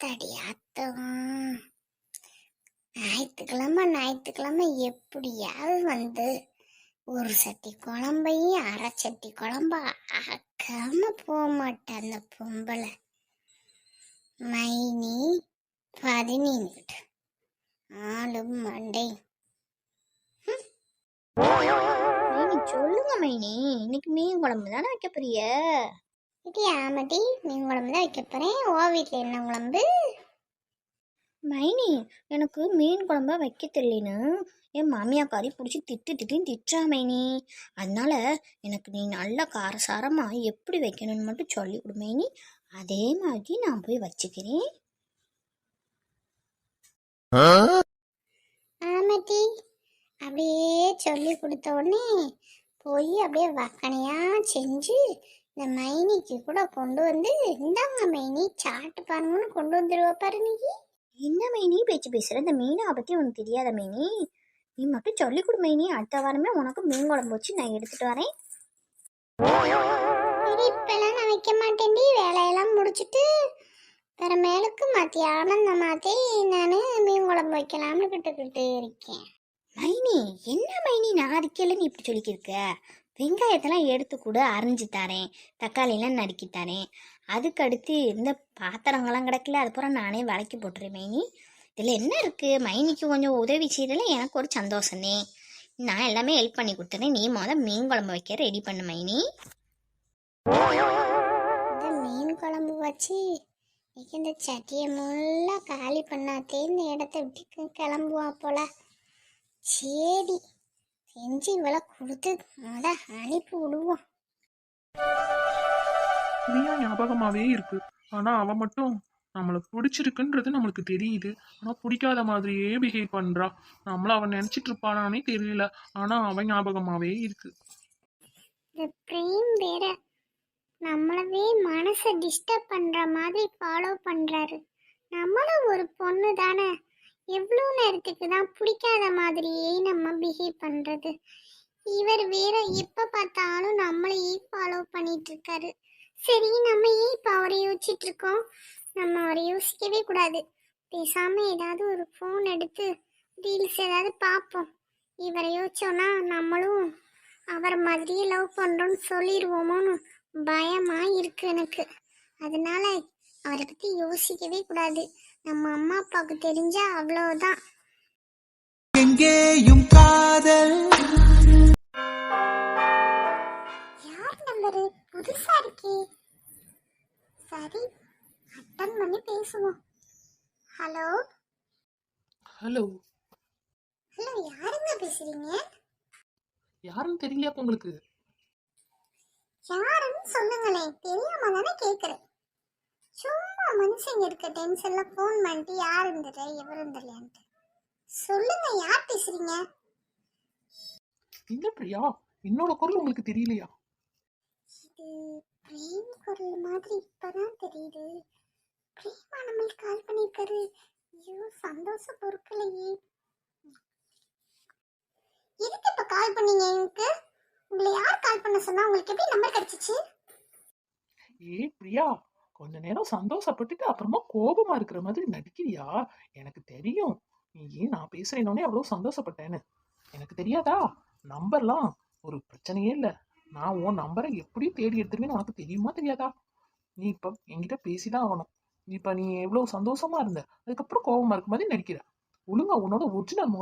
தடியாத்தம் ஞாயிற்றுக்கிழமை எப்படியாவது வந்து ஒரு சட்டி குழம்பையும் அரை சட்டி குழம்பா ஆக்காம போக மாட்டேன் அந்த பொம்பளை. மைனி 17 ஆளும் மண்டை. மைனி சொல்லுங்க மைனி, இன்னைக்கு மீன் குழம்பு தானே வைக்க போறிய? இது ஆமாட்டி, மீன் குழம்பு தான் வைக்க போறேன். ஓ வீட்டில் என்ன குழம்பு? மைனி எனக்கு மீன் குழம்பா வைக்க தெரியலன்னு என் மாமியாக்காரி பிடிச்சி திட்டுன்னு திட்டுறா மைனி. அதனால எனக்கு நீ நல்லா காரசாரமாக எப்படி வைக்கணும்னு மட்டும் சொல்லி கொடு மைனி. அதே மாதிரி நான் போய் வச்சுக்கிறேன். ஆமாட்டி, அப்படியே சொல்லி கொடுத்த உடனே போய் அப்படியே வக்கனையா செஞ்சு இந்த மைனிக்கு கூட கொண்டு வந்து, இந்தாங்க மைனி சாப்பிட்டு பாருங்கன்னு கொண்டு வந்துடுவா பாரு. நீ என்ன மைனி பேச்சு பேசுகிற? இந்த மீனை பற்றி உனக்கு தெரியாத மைனி? நீ மட்டும் சொல்லி கொடு மைனி. அடுத்த வாரமே உனக்கு மீன் குழம்பு வச்சு நான் எடுத்துட்டு வரேன். இப்பெல்லாம் நான் வைக்க மாட்டேன்டி, வேலையெல்லாம் முடிச்சுட்டு வேற மேலுக்கு மத்தியானம் இந்த மாதிரி நான் மீன் குழம்பு வைக்கலாம்னு கிட்டுக்கிட்டு இருக்கேன். மைனி என்ன மைனி நான் அரிக்கலன்னு இப்படி சொல்லிக்கிருக்க? வெங்காயத்தெல்லாம் எடுத்து கூட அரிஞ்சு தரேன், தக்காளியெல்லாம் நறுக்கி தரேன். அதுக்கடுத்து இந்த பாத்திரங்கள்லாம் கிடக்கல, அது பூரா நானே விலைக்கு போட்டுறேன் மைனி. இதில் என்ன இருக்குது? மைனிக்கு கொஞ்சம் உதவி செய்யறதுல எனக்கு ஒரு சந்தோஷனே. நான் எல்லாமே ஹெல்ப் பண்ணி கொடுத்துறேன். நீ மீன் குழம்பு வைக்க ரெடி பண்ணு மைனி. இந்த மீன் குழம்பு வச்சு இந்த சட்டியை முள்ள காலி பண்ணாத்தே இந்த இடத்த விட்டு கிளம்புவா போல. சரி, செஞ்சு இவளை கொடுத்து அனுப்பி விடுவோம். பிரியா ஞாபகமாவே இருக்கு. ஆனா அவ மட்டும் நம்மளுக்கு பிடிச்சிருக்குன்றது நம்மளுக்கு தெரியுது. ஆனா பிடிக்காத மாதிரியே பிஹேவ் பண்றா. நம்மள அவன் நினைச்சிட்டு இருப்பானானே தெரியல. ஆனா அவன் ஞாபகமாவே இருக்கு. இந்த பிரேம் வேற நம்மளவே மனசை டிஸ்டர்ப் பண்ற மாதிரி ஃபாலோ பண்றாரு. நம்மளும் ஒரு பொண்ணு தானே, எவ்வளோ நேரத்துக்கு தான் பிடிக்காத மாதிரியே நம்ம பிஹேவ் பண்றது. இவர் வேற எப்ப பார்த்தாலும் நம்மளையே ஃபாலோ பண்ணிட்டு இருக்காரு. சரி, நம்ம ஏன் இப்போ அவரை யோசிச்சுட்டு இருக்கோம்? நம்ம அவரை யோசிக்கவே கூடாது. பேசாம ஏதாவது ஒரு ஃபோன் எடுத்து ரீல்ஸ் ஏதாவது பார்ப்போம். இவரை யோசிச்சோன்னா நம்மளும் அவர் மாதிரியே லவ் பண்றோம்னு சொல்லிடுவோமோன்னு பயமா இருக்கு எனக்கு. அதனால அவரை பத்தி யோசிக்கவே கூடாது. நம்ம அம்மா அப்பாவுக்கு தெரிஞ்சா அவ்வளவுதான். எங்கேயும் காதல். யார் நம்பரு? புதுசா இருக்கே. சரி, அட்டன் பண்ணி பேசுவோம். ஹலோ ஹலோ ஹலோ, யாருங்க பேசுறீங்க? யாருன்னு தெரியலையா உங்களுக்கு? யாருன்னு சொல்லுங்களேன், தெரியாம தானே கேக்குறேன். சும்மா மனுஷங்க இருக்க டென்ஷன்ல போன் பண்ணிட்டு யார் இருந்துற எவர் இருந்துலையான்ட்டு சொல்லுங்க, யார் பேசுறீங்க? இல்ல பிரியா, என்னோட குரல் உங்களுக்கு தெரியலையா? இது பிரேம் குரல் மாதிரி இப்பதான் தெரியுது. பிரேமா நம்மளுக்கு கால் பண்ணிருக்காரு. ஐயோ, சந்தோஷ பொறுக்கலையே. எதுக்கு இப்ப கால் பண்ணீங்க எனக்கு? உங்களை யார் கால் பண்ண சொன்னா? உங்களுக்கு எப்படி நம்பர் கிடைச்சிச்சு? பிரியா, கொஞ்ச நேரம் சந்தோஷப்பட்டுட்டு அப்புறமா கோபமா இருக்கிற மாதிரி நடிக்கிறியா? எனக்கு தெரியும் நீ நான் பேசுறேனோனே அவ்வளவு சந்தோஷப்பட்டேன்னு. எனக்கு தெரியாதா? நம்பர்லாம் ஒரு பிரச்சனையே இல்லை. நான் உன் நம்பரை எப்படி தேடி எடுத்துருவேன்னு உனக்கு தெரியுமா தெரியாதா? நீ இப்ப என்கிட்ட பேசிதான் ஆகணும். இப்ப நீ எவ்வளவு சந்தோஷமா இருந்த, அதுக்கப்புறம் கோபமா இருக்க மாதிரி நடிக்கிற. ஒழுங்கா உன்னோட ஒரிஜினல்